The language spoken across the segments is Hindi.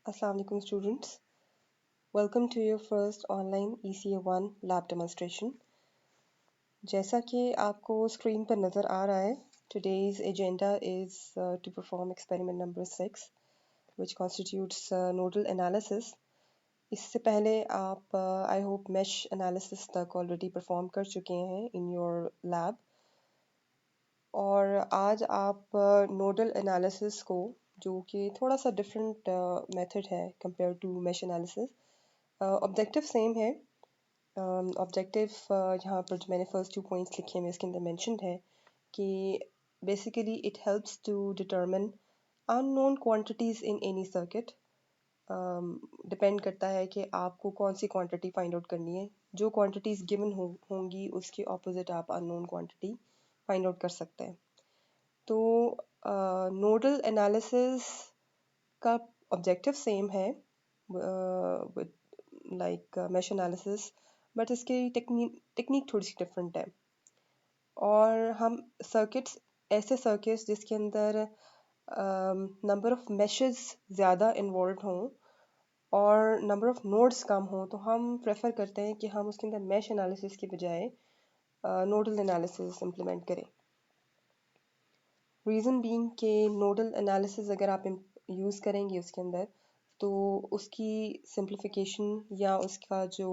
Assalamu alaikum students. Welcome to your first online ECA1 lab demonstration. जैसा कि आपको स्क्रीन पर नज़र आ रहा है, today's agenda is to perform experiment number 6, which constitutes nodal analysis. इससे पहले आप I hope mesh analysis तक already perform कर चुके हैं in your lab. और आज आप nodal analysis को, जो कि थोड़ा सा different method है compared to mesh analysis, objective same है। ऑब्जेक्टिव यहाँ पर जो मैंने फर्स्ट 2 पॉइंट्स लिखे हैं इसके अंदर मेंशन्ड है कि basically it helps to determine unknown quantities in any circuit. Depend करता है कि आपको कौन सी क्वांटिटी फाइंड आउट करनी है। जो क्वांटिटीज़ गिवन होंगी उसके ऑपोजिट आप अननोन क्वांटिटी फाइंड आउट कर सकते हैं। तो नोडल एनालिसिस का ऑब्जेक्टिव सेम है with like mesh analysis, but इसकी टेक्निक थोड़ी सी डिफरेंट है। और हम सर्किट्स, ऐसे सर्किट्स जिसके अंदर नंबर ऑफ meshes ज़्यादा इन्वॉल्व हों और नंबर ऑफ नोड्स कम हों, तो हम प्रेफर करते हैं कि हम उसके अंदर mesh एनालिसिस की बजाय नोडल एनालिसिस इम्प्लीमेंट करें। रीज़न बीइंग कि नोडल एनालिसिस अगर आप यूज़ करेंगे उसके अंदर, तो उसकी सिंप्लिफिकेशन या उसका जो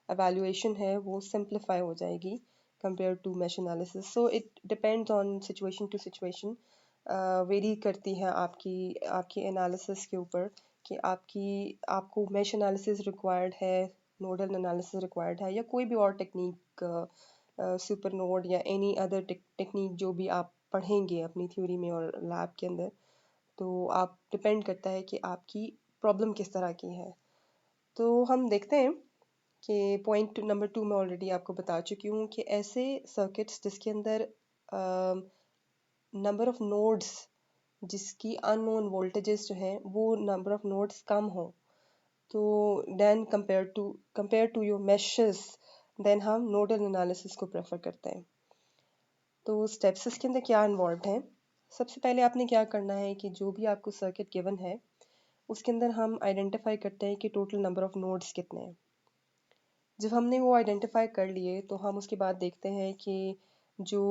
एवेल्यूएशन है वो सिंप्लीफाई हो जाएगी compare to mesh analysis. So it depends on situation to situation, vary करती है आपकी आपकी एनालिसिस के ऊपर कि आपको मैश एनालिसिस रिक्वायर्ड है, नोडल एनालिसिस रिक्वायर्ड है, या कोई भी और टेक्निक, सुपर नोड या एनी अदर टेक्निक जो भी आप पढ़ेंगे अपनी थ्योरी में और लैब के अंदर। तो आप डिपेंड करता है कि आपकी प्रॉब्लम किस तरह की है। तो हम देखते हैं कि पॉइंट नंबर 2 मैं ऑलरेडी आपको बता चुकी हूँ कि ऐसे सर्किट्स जिसके अंदर नंबर ऑफ नोड्स, जिसकी अननोन वोल्टेजेस जो हैं वो नंबर ऑफ नोड्स कम हो, तो then compare to your meshes, then हम नोडल एनालिसिस को प्रेफर करते हैं। तो स्टेप्स इसके अंदर क्या इन्वॉल्व हैं? सबसे पहले आपने क्या करना है कि जो भी आपको सर्किट गिवन है उसके अंदर हम आइडेंटिफाई करते हैं कि टोटल नंबर ऑफ नोड्स कितने हैं। जब हमने वो आइडेंटिफाई कर लिए तो हम उसके बाद देखते हैं कि जो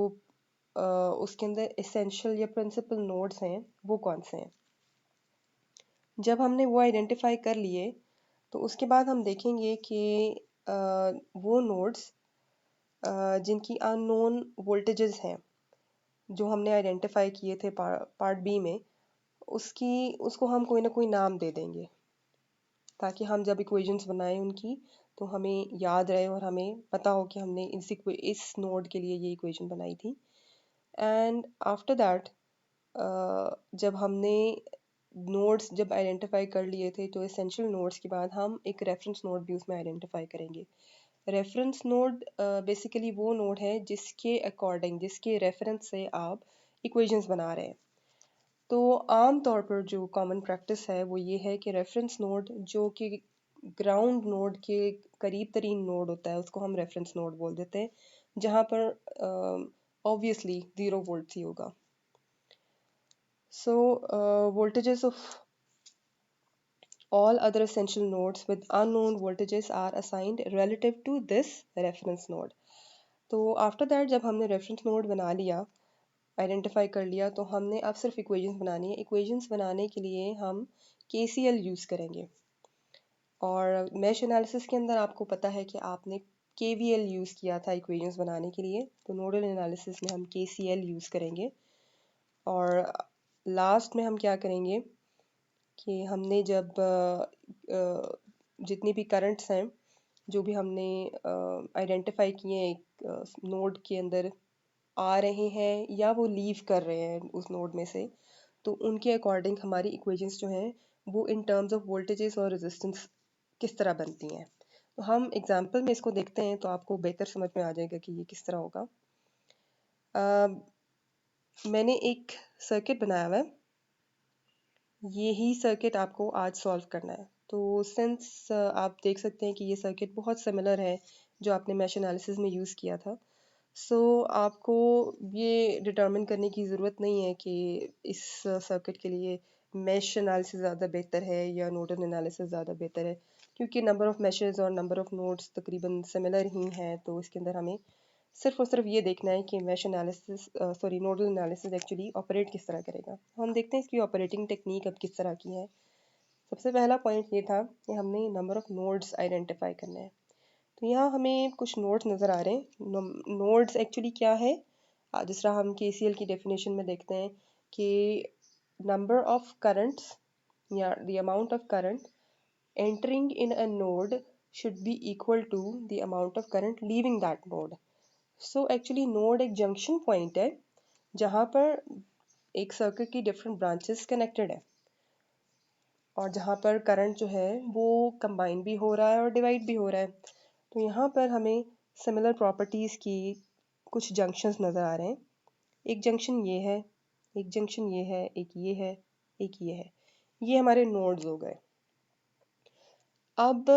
उसके अंदर एसेंशियल या प्रिंसिपल नोड्स हैं वो कौन से हैं। जब हमने वो आइडेंटिफाई कर लिए तो उसके बाद हम देखेंगे कि वो नोड्स जिनकी अननोन वोल्टेजेस हैं जो हमने आइडेंटिफाई किए थे पार्ट बी में, उसको हम कोई ना कोई नाम दे देंगे ताकि हम जब इक्वेशंस बनाएं उनकी तो हमें याद रहे और हमें पता हो कि हमने इस नोड के लिए ये इक्वेशन बनाई थी। एंड आफ्टर दैट जब हमने नोड्स जब आइडेंटिफाई कर लिए थे तो एसेंशियल नोड्स के बाद हम एक रेफरेंस नोड भी उसमें आइडेंटिफाई करेंगे। रेफरेंस नोड बेसिकली वो नोड है जिसके अकॉर्डिंग, जिसके रेफरेंस से आप इक्वेशंस बना रहे हैं। तो आम तौर पर जो कॉमन प्रैक्टिस है वो ये है कि रेफरेंस नोड जो कि ग्राउंड नोड के करीब तरीन नोड होता है उसको हम रेफरेंस नोड बोल देते हैं, जहाँ पर ऑब्वियसली 0 वोल्ट ही होगा। सो voltages of all other essential nodes with unknown voltages are assigned relative to this reference node. तो आफ्टर दैट जब हमने रेफरेंस नोड बना लिया, आइडेंटिफाई कर लिया, तो हमने अब सिर्फ इक्वेशंस बनानी है। इक्वेशंस बनाने के लिए हम KCL यूज़ करेंगे। और मैश एनालिसिस के अंदर आपको पता है कि आपने KVL यूज़ किया था इक्वेशंस बनाने के लिए, तो नोडल एनालिसिस में हम KCL यूज़ करेंगे। और लास्ट में हम क्या करेंगे कि हमने जब जितनी भी करंट्स हैं जो भी हमने आइडेंटिफाई किए एक नोड के अंदर आ रहे हैं या वो लीव कर रहे हैं उस नोड में से, तो उनके अकॉर्डिंग हमारी इक्वेशंस जो हैं वो इन टर्म्स ऑफ वोल्टेजेस और रेजिस्टेंस किस तरह बनती हैं। तो हम एग्जांपल में इसको देखते हैं तो आपको बेहतर समझ में आ जाएगा कि ये किस तरह होगा। मैंने एक सर्किट बनाया हुआ है, यही सर्किट आपको आज सॉल्व करना है। तो सिंस आप देख सकते हैं कि ये सर्किट बहुत सिमिलर है जो आपने मैश एनालिसिस में यूज़ किया था, सो आपको ये डिटरमिन करने की ज़रूरत नहीं है कि इस सर्किट के लिए मैश एनालिसिस ज़्यादा बेहतर है या नोडल एनालिसिस ज़्यादा बेहतर है, क्योंकि नंबर ऑफ़ मैशेस और नंबर ऑफ़ नोड्स तकरीबन सिमिलर ही हैं, तो इसके अंदर हमें सिर्फ और सिर्फ ये देखना है कि mesh analysis nodal analysis actually operate किस तरह करेगा। हम देखते हैं इसकी ऑपरेटिंग टेक्निक अब किस तरह की है। सबसे पहला पॉइंट ये था कि हमने नंबर ऑफ़ नोड्स आइडेंटिफाई करना है। तो यहाँ हमें कुछ नोड्स नज़र आ रहे हैं। नोड्स एक्चुअली क्या है, जिस तरह हम KCL की डेफिनेशन में देखते हैं कि नंबर ऑफ करंट्स या the amount of current entering in a node should be equal to the amount of current leaving that node. So actually node एक जंक्शन पॉइंट है जहाँ पर एक सर्किट की डिफरेंट ब्रांचेस कनेक्टेड है और जहाँ पर करंट जो है वो कंबाइन भी हो रहा है और डिवाइड भी हो रहा है। तो यहाँ पर हमें सिमिलर प्रॉपर्टीज़ की कुछ जंक्शंस नज़र आ रहे हैं। एक जंक्शन ये है, एक जंक्शन ये है, एक ये है, एक ये है। ये हमारे नोड्स हो गए। अब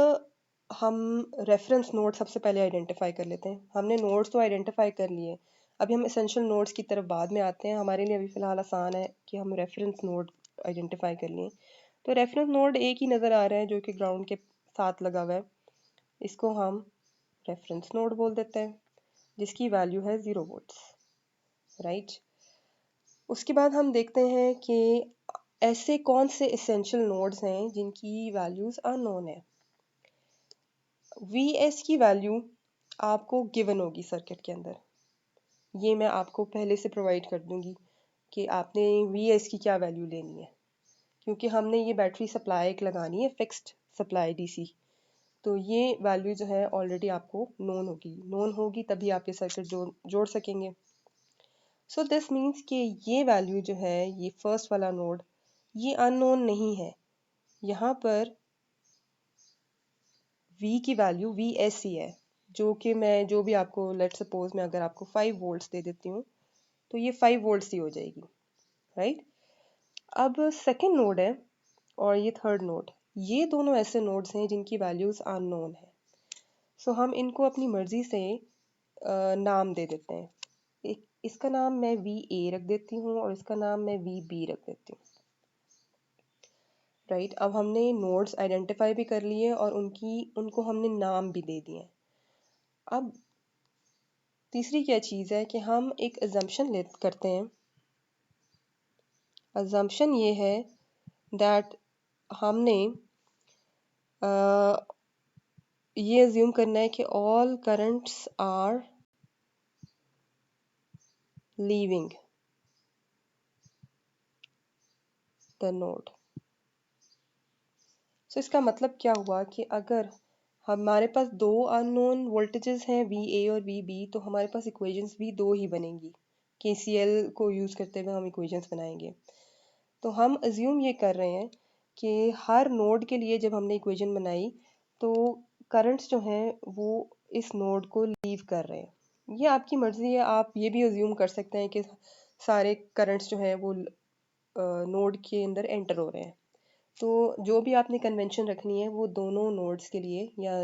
हम रेफरेंस नोड सबसे पहले आइडेंटिफाई कर लेते हैं। हमने नोड्स तो आइडेंटिफाई कर लिए, अभी हम एसेंशियल नोड्स की तरफ बाद में आते हैं। हमारे लिए अभी फ़िलहाल आसान है कि हम रेफरेंस नोड आइडेंटिफाई कर लें। तो रेफरेंस नोड एक ही नज़र आ रहा है जो कि ग्राउंड के साथ लगा हुआ है। इसको हम रेफरेंस नोड बोल देते हैं, जिसकी वैल्यू है 0 वोल्ट्स, राइट। उसके बाद हम देखते हैं कि ऐसे कौन से एसेंशियल नोड्स हैं जिनकी वैल्यूज़ अननोन है। Vs की वैल्यू आपको गिवन होगी सर्किट के अंदर, ये मैं आपको पहले से प्रोवाइड कर दूंगी कि आपने Vs की क्या वैल्यू लेनी है, क्योंकि हमने ये बैटरी सप्लाई एक लगानी है, फिक्स्ड सप्लाई DC। तो ये वैल्यू जो है ऑलरेडी आपको नोन होगी तभी आप ये सर्किट जोड़ सकेंगे। सो दिस मीन्स कि ये वैल्यू जो है, ये फर्स्ट वाला नोड, ये अननोन नहीं है। यहाँ पर V की वैल्यू Vs ही है, जो कि मैं जो भी आपको लेट सपोज मैं अगर आपको 5 वोल्ट्स दे देती हूँ तो ये 5 वोल्ट्स ही हो जाएगी, राइट। अब सेकंड नोड है और ये थर्ड नोड, ये दोनों ऐसे नोड्स हैं जिनकी वैल्यूज अननोन है। सो हम इनको अपनी मर्जी से नाम दे देते हैं। इसका नाम मैं VA रख देती हूँ और इसका नाम मैं VB रख देती हूँ, राइट। अब हमने नोड्स आइडेंटिफाई भी कर लिए और उनको हमने नाम भी दे दिए। अब तीसरी क्या चीज़ है कि हम एक अजम्पशन करते हैं। अजम्पशन ये है दैट हमने ये अज्यूम करना है कि all currents are leaving the node. So इसका मतलब क्या हुआ कि अगर हमारे पास दो अननोन वोल्टेजेस हैं VA और VB, तो हमारे पास इक्वेशंस भी दो ही बनेंगी। KCL को यूज़ करते हुए हम इक्वेशंस बनाएंगे। तो हम अज्यूम ये कर रहे हैं कि हर नोड के लिए जब हमने इक्वेशन बनाई तो करंट्स जो हैं वो इस नोड को लीव कर रहे हैं। ये आपकी मर्ज़ी है, आप ये भी अज्यूम कर सकते हैं कि सारे करंट्स जो हैं वो नोड के अंदर एंटर हो रहे हैं। तो जो भी आपने कन्वेंशन रखनी है वो दोनों नोड्स के लिए, या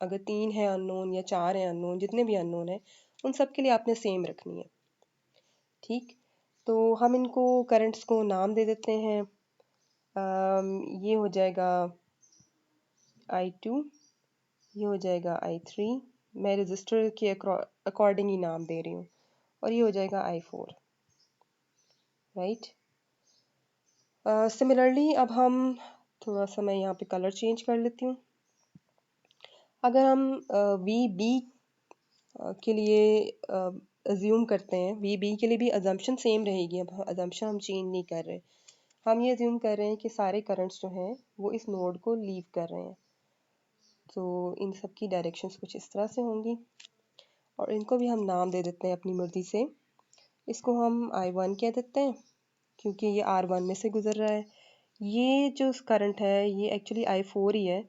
अगर 3 है अननोन या 4 है अननोन, जितने भी अननोन है उन सब के लिए आपने सेम रखनी है, ठीक। तो हम इनको करंट्स को नाम दे देते हैं। ये हो जाएगा I2, ये हो जाएगा I3, मैं रजिस्टर के अकॉर्डिंग ही नाम दे रही हूँ, और ये हो जाएगा I4, राइट। सिमिलरली अब हम थोड़ा सा मैं यहाँ पे कलर चेंज कर लेती हूँ। अगर हम VB के लिए अज्यूम करते हैं, VB के लिए भी अजम्पशन सेम रहेगी। अब अजम्पशन हम चेंज नहीं कर रहे, हम ये अज्यूम कर रहे हैं कि सारे करंट्स जो हैं वो इस नोड को लीव कर रहे हैं। तो इन सब की डायरेक्शंस कुछ इस तरह से होंगी और इनको भी हम नाम दे देते हैं अपनी मर्ज़ी से। इसको हम I1 कह देते हैं क्योंकि ये R1 में से गुज़र रहा है। ये जो करंट है ये एक्चुअली I4 ही है,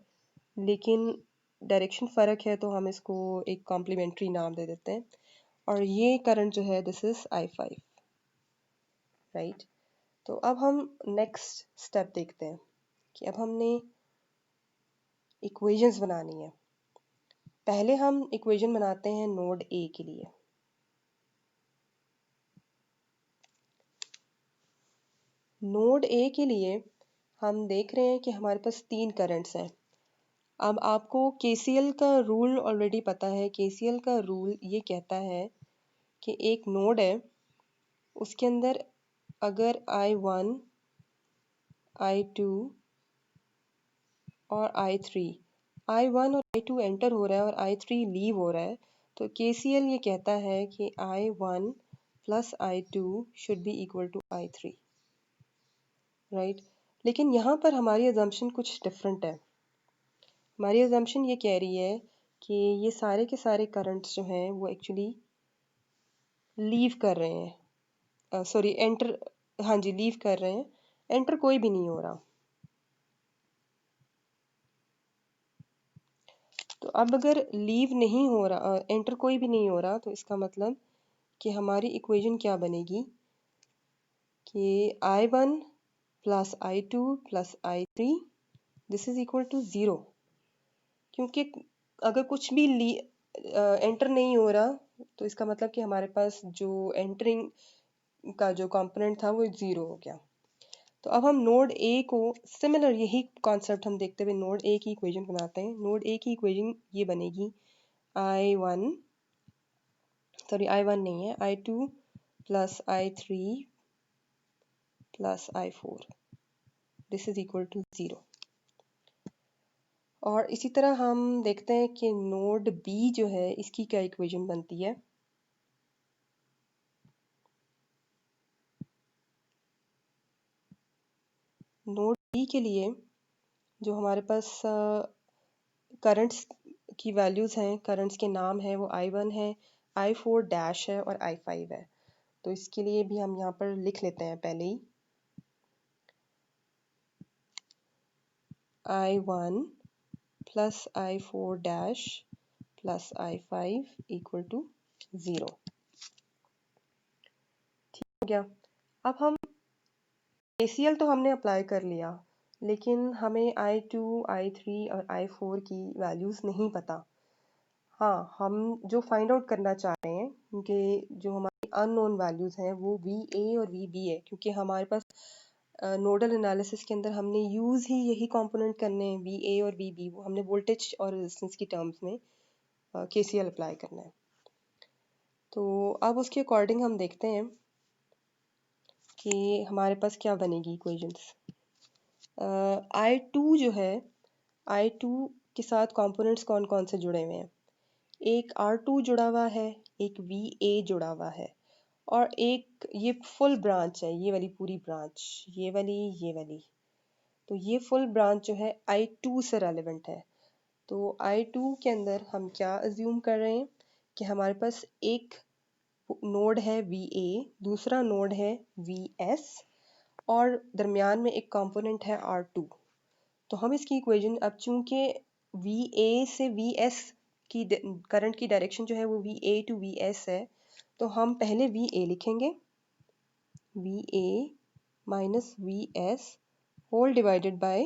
लेकिन डायरेक्शन फ़र्क है तो हम इसको एक कॉम्प्लीमेंट्री नाम दे देते हैं। और ये करंट जो है दिस इज़ I5, राइट। तो अब हम नेक्स्ट स्टेप देखते हैं कि अब हमने इक्वेशंस बनानी है। पहले हम इक्वेशन बनाते हैं नोड A के लिए। नोड ए के लिए हम देख रहे हैं कि हमारे पास 3 करंट्स हैं। अब आपको केसीएल का रूल ऑलरेडी पता है। केसीएल का रूल ये कहता है कि एक नोड है, उसके अंदर अगर I1, I2 और I1 और I2 एंटर हो रहा है और I3 लीव हो रहा है, तो केसीएल ये कहता है कि I1 plus I2 should be equal to I3, right. लेकिन यहाँ पर हमारी अजम्पशन कुछ डिफरेंट है। हमारी अजम्पशन ये कह रही है कि ये सारे के सारे करंट्स जो हैं वो एक्चुअली लीव कर रहे हैं, सॉरी एंटर, हाँ जी लीव कर रहे हैं, एंटर कोई भी नहीं हो रहा। तो अब अगर लीव नहीं हो रहा, एंटर कोई भी नहीं हो रहा, तो इसका मतलब कि हमारी इक्वेशन क्या बनेगी कि I1 plus I2 plus I3 this is equal to 0। क्योंकि अगर कुछ भी एंटर नहीं हो रहा, तो इसका मतलब कि हमारे पास जो एंटरिंग का जो कंपोनेंट था वो 0 हो गया। तो अब हम नोड ए को सिमिलर यही कॉन्सेप्ट हम देखते हुए नोड ए की इक्वेशन बनाते हैं। नोड ए की इक्वेशन ये बनेगी I1 नहीं है, I2 plus I3 plus I4 this is equal to 0। और इसी तरह हम देखते हैं कि नोड बी जो है इसकी क्या इक्वेशन बनती है। नोड बी के लिए जो हमारे पास करंट्स की वैल्यूज़ हैं, करंट्स के नाम हैं, वो I1 है, I4 डैश है और I5 है। तो इसके लिए भी हम यहाँ पर लिख लेते हैं पहले ही I1 plus I4 dash plus I5 equal to 0। ठीक हो गया। अब हम KCL तो हमने अप्लाई कर लिया, लेकिन हमें I2, I3 और I4 की वैल्यूज़ नहीं पता। हाँ, हम जो फाइंड आउट करना चाह रहे हैं कि जो हमारी अननोन वैल्यूज़ हैं वो VA और VB है, क्योंकि हमारे पास नोडल एनालिसिस के अंदर हमने यूज़ ही यही कंपोनेंट करने हैं, VA और VB। वो हमने वोल्टेज और रेजिस्टेंस की टर्म्स में KCL अप्लाई करना है। तो अब उसके अकॉर्डिंग हम देखते हैं कि हमारे पास क्या बनेगी इक्वेशंस। I2 जो है, I2 के साथ कंपोनेंट्स कौन कौन से जुड़े हुए हैं। एक R2 जुड़ा हुआ है, एक VA जुड़ा हुआ है, और एक ये फुल ब्रांच है, ये वाली पूरी ब्रांच, ये वाली। तो ये फुल ब्रांच जो है I2 से रेलेवेंट है। तो I2 के अंदर हम क्या अज्यूम कर रहे हैं कि हमारे पास एक नोड है VA, दूसरा नोड है VS और दरमियान में एक कंपोनेंट है R2। तो हम इसकी इक्वेशन, अब चूंकि VA से VS की करंट की डायरेक्शन जो है वो VA टू VS है, तो हम पहले VA लिखेंगे, VA minus VS whole divided by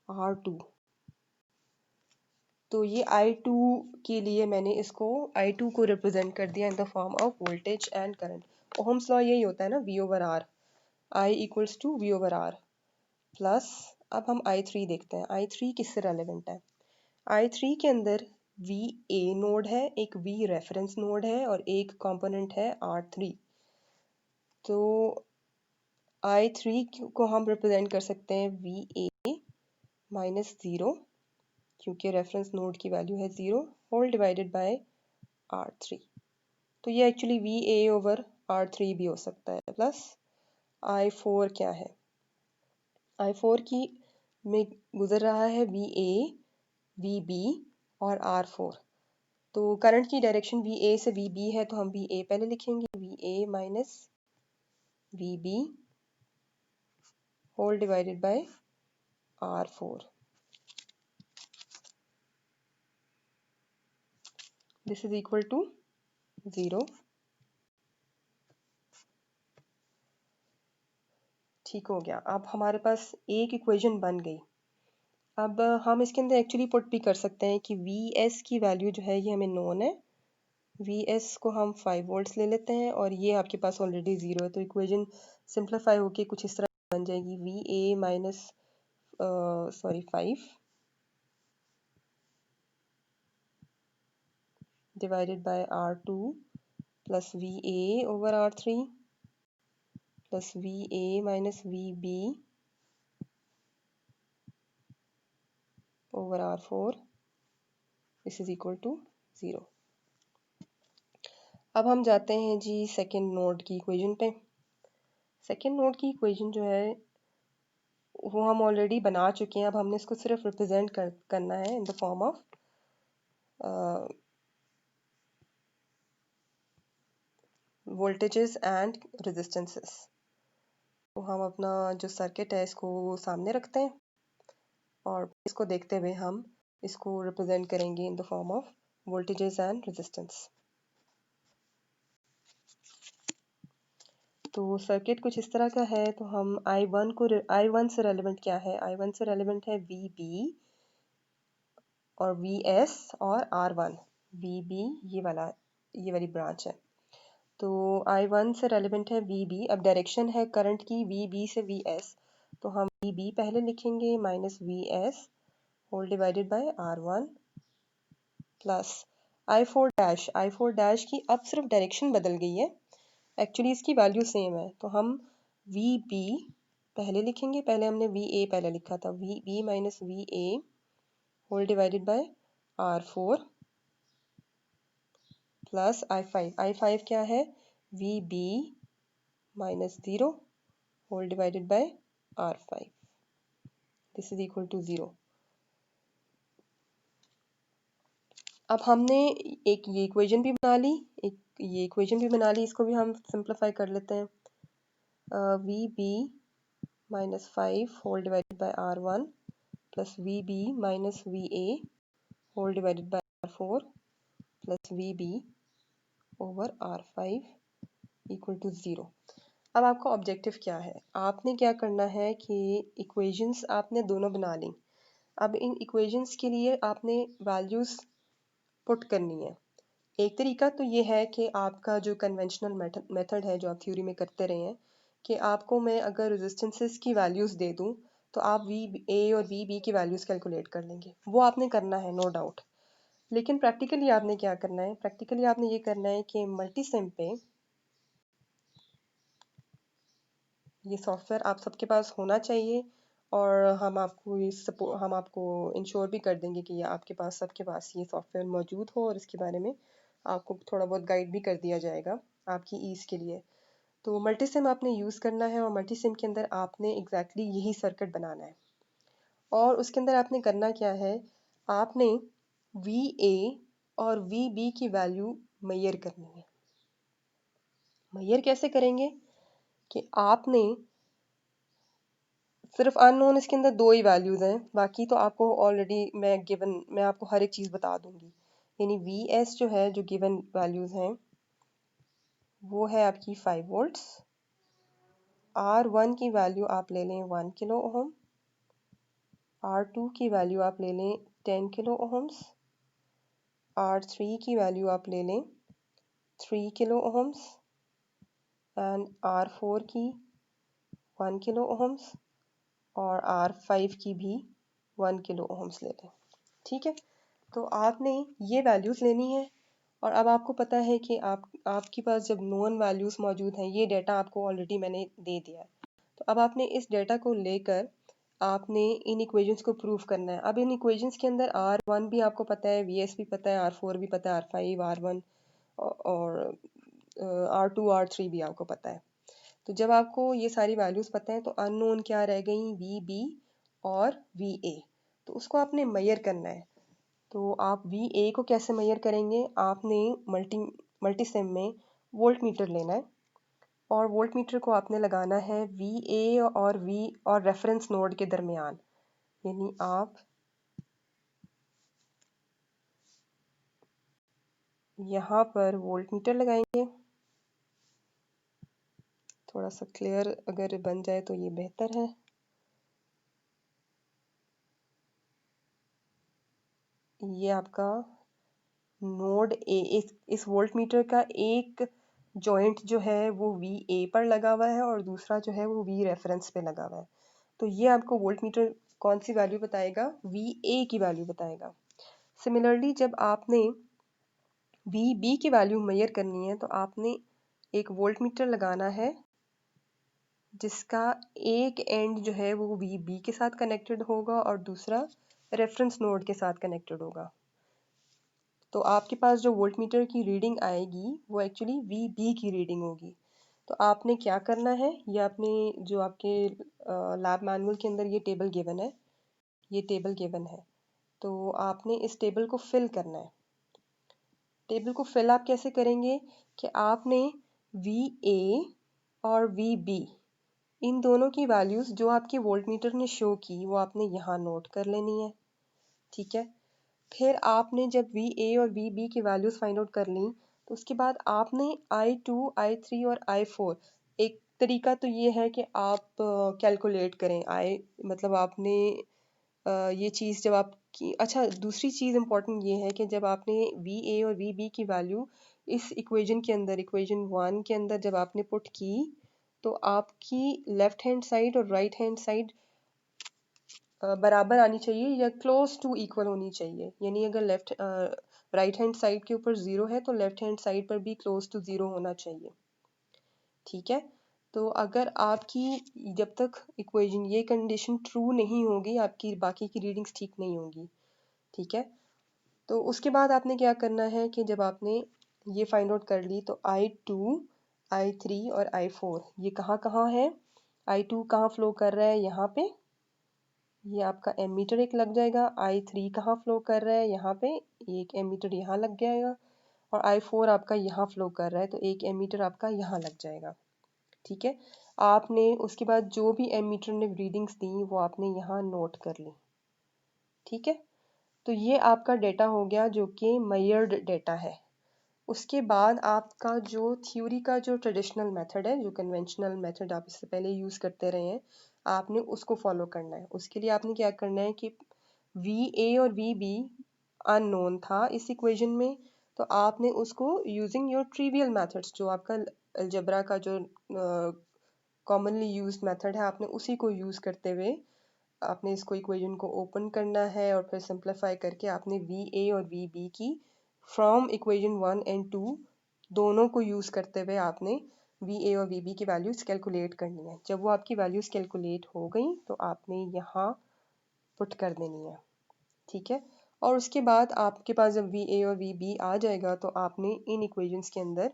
R2। तो ये I2 के लिए मैंने इसको I2 को रिप्रेजेंट कर दिया in the form of voltage and current. Ohm's law यही होता है ना, V over R, I equals to V over R plus. अब हम I3 देखते हैं, I3 किससे रेलेवेंट है। I3 के अंदर VA नोड है, एक V रेफरेंस नोड है और एक कंपोनेंट है R3। तो I3 को हम रिप्रेजेंट कर सकते हैं VA माइनस 0, क्योंकि रेफरेंस नोड की वैल्यू है 0, होल डिवाइडेड बाय R3। तो ये एक्चुअली VA ओवर R3 भी हो सकता है, प्लस I4 क्या है, I4 की में गुजर रहा है VA, VB और R4। तो करंट की डायरेक्शन VA से VB है, तो हम VA पहले लिखेंगे, VA minus VB whole divided by R4। This is equal to 0। ठीक हो गया। अब हमारे पास एक इक्वेशन बन गई। अब हम इसके अंदर एक्चुअली पुट भी कर सकते हैं कि VS की वैल्यू जो है ये हमें नोन है। VS को हम 5 वोल्ट्स ले लेते हैं और ये आपके पास ऑलरेडी 0 है, तो इक्वेशन सिंप्लीफाई होके कुछ इस तरह बन जाएगी VA minus 5 divided by R2 plus VA over R3 plus VA minus VB over R4 this is equal to 0। अब हम जाते हैं जी सेकेंड नोड की इक्वेशन पे। सेकेंड नोड की इक्वेशन जो है वो हम ऑलरेडी बना चुके हैं। अब हमने इसको सिर्फ रिप्रेजेंट करना है इन the form of voltages and resistances. तो हम अपना जो सर्किट है इसको सामने रखते हैं और इसको देखते हुए हम इसको रिप्रेजेंट करेंगे इन the form of voltages and resistance. तो सर्किट कुछ इस तरह का है। तो हम I1 से रेलेवेंट क्या है, I1 से रेलेवेंट है VB और VS और R1। VB ये वाली ब्रांच है। तो I1 से रेलेवेंट है VB। अब डायरेक्शन है करंट की VB से VS, तो हम VB पहले लिखेंगे minus VS whole divided by R1 plus I4 dash की अब सिर्फ डायरेक्शन बदल गई है, एक्चुअली इसकी वैल्यू सेम है। तो हम VB पहले लिखेंगे, पहले हमने VA पहले लिखा था, VB minus VA whole divided by R4 plus I5 क्या है, VB minus 0 whole divided by R5 this is equal to 0। अब हमने एक ये इक्वेशन भी बना ली, इसको भी हम सिंप्लीफाई कर लेते हैं। VB minus 5 whole divided by R1 plus VB minus VA whole divided by R4 plus VB over R5 equal to 0। अब आपका ऑब्जेक्टिव क्या है, आपने क्या करना है कि इक्वेशंस आपने दोनों बना ली। अब इन इक्वेशंस के लिए आपने वैल्यूज पुट करनी है। एक तरीका तो ये है कि आपका जो कन्वेंशनल मेथड है जो आप थ्योरी में करते रहे हैं, कि आपको मैं अगर रेजिस्टेंसेस की वैल्यूज़ दे दूं तो आप VA और VB की वैल्यूज़ कैलकुलेट कर लेंगे। वो आपने करना है नो डाउट। लेकिन प्रैक्टिकली आपने क्या करना है, प्रैक्टिकली आपने ये करना है कि मल्टीसिम पे ये सॉफ्टवेयर आप सबके पास होना चाहिए और हम आपको इंश्योर भी कर देंगे कि ये आपके पास सबके पास ये सॉफ्टवेयर मौजूद हो और इसके बारे में आपको थोड़ा बहुत गाइड भी कर दिया जाएगा आपकी ईज़ के लिए। तो मल्टीसिम आपने यूज़ करना है और मल्टीसिम के अंदर आपने एग्जैक्टली यही सर्किट बनाना है। और उसके अंदर आपने करना क्या है, आपने VA और VB की वैल्यू मेजर करनी है। मेजर कैसे करेंगे कि आपने सिर्फ अननोन इसके अंदर दो ही वैल्यूज हैं, बाकी तो आपको ऑलरेडी मैं आपको हर एक चीज़ बता दूंगी। यानी VS जो है, जो गिवन वैल्यूज हैं वो है आपकी 5 वोल्ट्स। R1 की वैल्यू आप ले लें 1 किलो ओहम, R2 की वैल्यू आप ले लें 10 किलो ओहम्स, R3 की वैल्यू आप ले लें 3 किलो ओहम्स एंड R4 की 1 किलो ओहम्स और R5 की भी 1 किलो ओहम्स ले लें। ठीक है, तो आपने ये वैल्यूज़ लेनी है। और अब आपको पता है कि आपके पास जब नोन वैल्यूज़ मौजूद हैं, ये डाटा आपको ऑलरेडी मैंने दे दिया है, तो अब आपने इस डाटा को लेकर आपने इन इक्वेशंस को प्रूव करना है। अब इन इक्वेशंस के अंदर R1 भी आपको पता है, VS भी पता है, R4 भी पता है, R5 R1 और R2 R3 भी आपको पता है। तो जब आपको ये सारी वैल्यूज़ पता है तो अननोन क्या रह गई, VB और VA। तो उसको आपने मेजर करना है। तो आप VA को कैसे मेजर करेंगे, आपने मल्टीसिम में वोल्ट मीटर लेना है और वोल्ट मीटर को आपने लगाना है VA और रेफरेंस नोड के दरमियान। यानी आप यहाँ पर वोल्ट मीटर लगाएंगे। थोड़ा सा क्लियर अगर बन जाए तो ये बेहतर है। ये आपका नोड ए, इस वोल्ट मीटर का एक जॉइंट जो है वो VA पर लगा हुआ है और दूसरा जो है वो V रेफरेंस पे लगा हुआ है। तो ये आपको वोल्ट मीटर कौन सी वैल्यू बताएगा? VA की वैल्यू बताएगा। सिमिलरली जब आपने VB की वैल्यू मेजर करनी है तो आपने एक वोल्ट मीटर लगाना है जिसका एक एंड जो है वो VB के साथ कनेक्टेड होगा और दूसरा रेफरेंस नोड के साथ कनेक्टेड होगा। तो आपके पास जो वोल्ट मीटर की रीडिंग आएगी वो एक्चुअली VB की रीडिंग होगी। तो आपने क्या करना है, ये आपने जो आपके लैब मैनुअल के अंदर ये टेबल गिवन है, ये टेबल गिवन है, तो आपने इस टेबल को फिल करना है। टेबल को फिल आप कैसे करेंगे कि आपने VA और VB इन दोनों की वैल्यूज़ जो आपके वोल्ट मीटर ने शो की वो आपने यहाँ नोट कर लेनी है, ठीक है। फिर आपने जब VA और VB की वैल्यूज़ फाइंड आउट कर ली तो उसके बाद आपने I2, I3 और I4, एक तरीका तो ये है कि आप कैलकुलेट करें मतलब आपने ये चीज़ जब आपकी अच्छा दूसरी चीज़ इम्पॉर्टेंट ये है कि जब आपने VA और VB की वैल्यू इस इक्वेशन के अंदर, इक्वेशन 1 के अंदर जब आपने पुट की तो आपकी लेफ्ट हैंड साइड और राइट हैंड साइड बराबर आनी चाहिए या क्लोज टू इक्वल होनी चाहिए। यानी अगर राइट हैंड साइड के ऊपर 0 है तो लेफ्ट हैंड साइड पर भी क्लोज टू 0 होना चाहिए, ठीक है। तो अगर आपकी जब तक इक्वेशन ये कंडीशन ट्रू नहीं होगी आपकी बाकी की रीडिंग्स ठीक नहीं होंगी, ठीक है। तो उसके बाद आपने क्या करना है कि जब आपने ये फाइंड आउट कर ली तो I2, I3 और I4 ये कहाँ कहाँ है? I2 कहाँ फ्लो कर रहा है? यहाँ पे, ये आपका एमीटर एक लग जाएगा। I3 कहाँ फ्लो कर रहा है? यहाँ पे, एक एमीटर यहाँ लग जाएगा। और I4 आपका यहाँ फ्लो कर रहा है तो एक एमीटर आपका यहाँ लग जाएगा, ठीक है। आपने उसके बाद जो भी एमीटर ने रीडिंग्स दी वो आपने यहाँ नोट कर ली, ठीक है। तो ये आपका डेटा हो गया जो कि मेजर्ड डेटा है। उसके बाद आपका जो थ्योरी का जो ट्रेडिशनल मेथड है, जो कन्वेंशनल मेथड आप इससे पहले यूज़ करते रहे हैं, आपने उसको फॉलो करना है। उसके लिए आपने क्या करना है कि VA और VB अननोन था इस इक्वेशन में, तो आपने उसको यूजिंग योर ट्रिवियल मेथड्स, जो आपका अलजेब्रा का जो कॉमनली यूज्ड मेथड है, आपने उसी को यूज़ करते हुए आपने इसको इक्वेशन को ओपन करना है और फिर सिंप्लीफाई करके आपने VA और VB की फ्रॉम इक्वेशन 1 एंड 2 दोनों को यूज़ करते हुए आपने VA और VB की वैल्यूज़ कैलकुलेट करनी है। जब वो आपकी वैल्यूज़ कैलकुलेट हो गई तो आपने यहाँ पुट कर देनी है, ठीक है। और उसके बाद आपके पास जब VA और VB आ जाएगा तो आपने इन इक्वेशंस के अंदर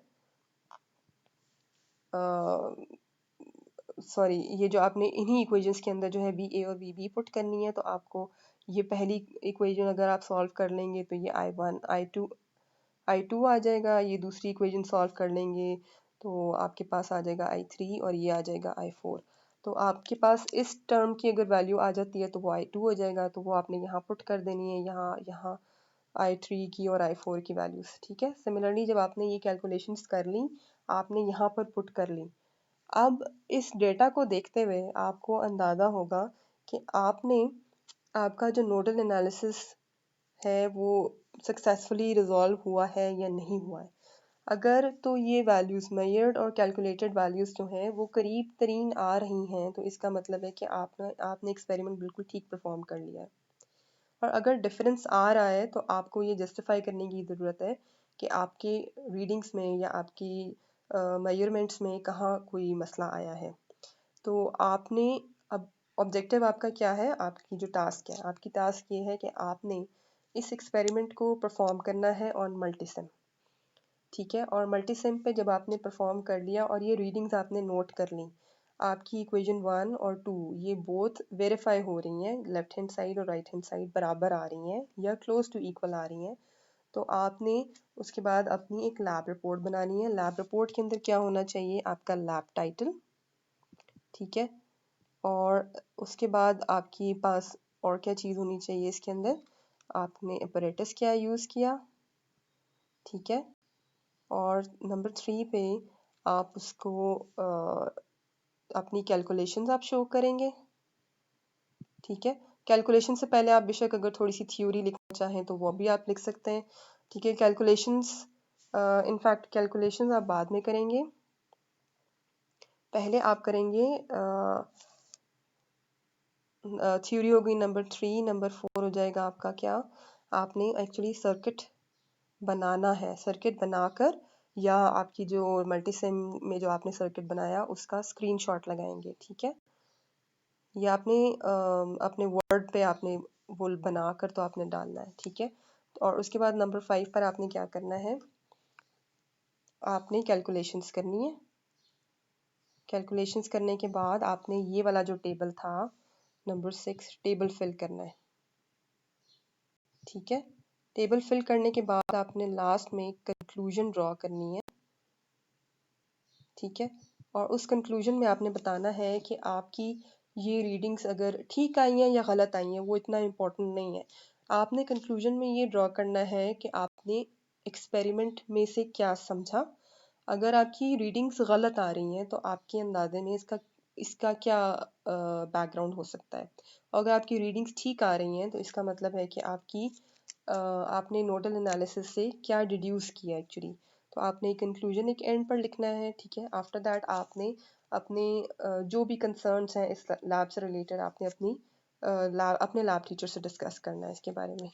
सॉरी ये जो आपने इन्हीं इक्वेशंस के अंदर जो है VA और VB पुट करनी है। तो आपको ये पहली इक्वेशन अगर आप सॉल्व कर लेंगे तो ये I1 I2 आ जाएगा। ये दूसरी इक्वेशन सॉल्व कर लेंगे तो आपके पास आ जाएगा I3 और ये आ जाएगा I4। तो आपके पास इस टर्म की अगर वैल्यू आ जाती है तो वो I2 हो जाएगा, तो वो आपने यहाँ पुट कर देनी है, यहाँ I3 की और I4 की वैल्यूज़, ठीक है। सिमिलरली जब आपने ये कैलकुलेशंस कर ली आपने यहाँ पर पुट कर ली। अब इस डेटा को देखते हुए आपको अंदाज़ा होगा कि आपका जो नोडल एनालिसिस है वो सक्सेसफुली रिजॉल्व हुआ है या नहीं हुआ है। अगर तो ये वैल्यूज़ मेजर्ड और कैलकुलेटेड वैल्यूज़ जो हैं वो करीब तरीन आ रही हैं तो इसका मतलब है कि आपने एक्सपेरिमेंट बिल्कुल ठीक परफॉर्म कर लिया है। और अगर डिफरेंस आ रहा है तो आपको ये जस्टिफाई करने की ज़रूरत है कि आपके रीडिंग्स में या आपकी मेजरमेंट्स में कहाँ कोई मसला आया है। तो आपने अब ऑब्जेक्टिव आपका क्या है, आपकी जो टास्क है, आपकी टास्क ये है कि आपने इस एक्सपेरिमेंट को परफॉर्म करना है ऑन मल्टीसिम, ठीक है। और मल्टीसिम पे जब आपने परफॉर्म कर लिया और ये रीडिंग्स आपने नोट कर ली, आपकी इक्वेशन 1 और 2 ये बोथ वेरीफाई हो रही हैं, लेफ्ट हैंड साइड और राइट हैंड साइड बराबर आ रही हैं या क्लोज टू इक्वल आ रही हैं, तो आपने उसके बाद अपनी एक लैब रिपोर्ट बनानी है। लैब रिपोर्ट के अंदर क्या होना चाहिए? आपका लैब टाइटल, ठीक है। और उसके बाद आपके पास और क्या चीज़ होनी चाहिए इसके अंदर? आपने अपरेटस क्या यूज़ किया, ठीक है। और नंबर 3 पे आप उसको अपनी कैलकुलेशंस आप शो करेंगे, ठीक है। कैलकुलेशन से पहले आप बेशक अगर थोड़ी सी थ्योरी लिखना चाहें तो वो भी आप लिख सकते हैं, ठीक है। कैलकुलेशंस इनफैक्ट कैलकुलेशंस आप बाद में करेंगे, पहले आप करेंगे थ्योरी हो गई नंबर 3, नंबर 4 हो जाएगा आपका क्या, आपने एक्चुअली सर्किट बनाना है, सर्किट बनाकर या आपकी जो मल्टीसिम में जो आपने सर्किट बनाया उसका स्क्रीनशॉट लगाएंगे, ठीक है। ये आपने अपने वर्ड पे आपने वो बनाकर तो आपने डालना है, ठीक है। और उसके बाद नंबर 5 पर आपने क्या करना है, आपने कैलकुलेशंस करनी है। कैलकुलेशंस करने के बाद आपने ये वाला जो टेबल था नंबर 6 टेबल फिल करना है, ठीक है। टेबल फिल करने के बाद आपने लास्ट में कंक्लूजन ड्रॉ करनी है, ठीक है। और उस कंक्लूजन में आपने बताना है कि आपकी ये रीडिंग्स अगर ठीक आई हैं या गलत आई हैं, वो इतना इम्पोर्टेंट नहीं है। आपने कंक्लूजन में ये ड्रॉ करना है कि आपने एक्सपेरिमेंट में से क्या समझा। अगर आपकी रीडिंग्स गलत आ रही हैं तो आपके अंदाजे में इसका इसका क्या बैकग्राउंड हो सकता है। अगर आपकी रीडिंग्स ठीक आ रही हैं तो इसका मतलब है कि आपने नोडल एनालिसिस से क्या डिड्यूस किया एक्चुअली। तो आपने कंक्लूजन एक एंड पर लिखना है, ठीक है। आफ्टर दैट आपने अपने जो भी कंसर्न्स हैं इस लैब से रिलेटेड आपने अपने लैब टीचर से डिस्कस करना है इसके बारे में,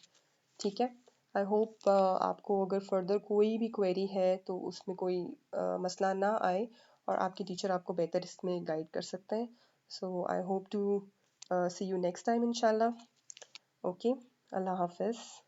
ठीक है। आई होप आपको अगर फर्दर कोई भी क्वेरी है तो उसमें कोई मसला ना आए और आपकी टीचर आपको बेहतर इसमें गाइड कर सकते हैं। So I hope to see you next time इंशाल्लाह। ओके, अल्लाह हाफिज़।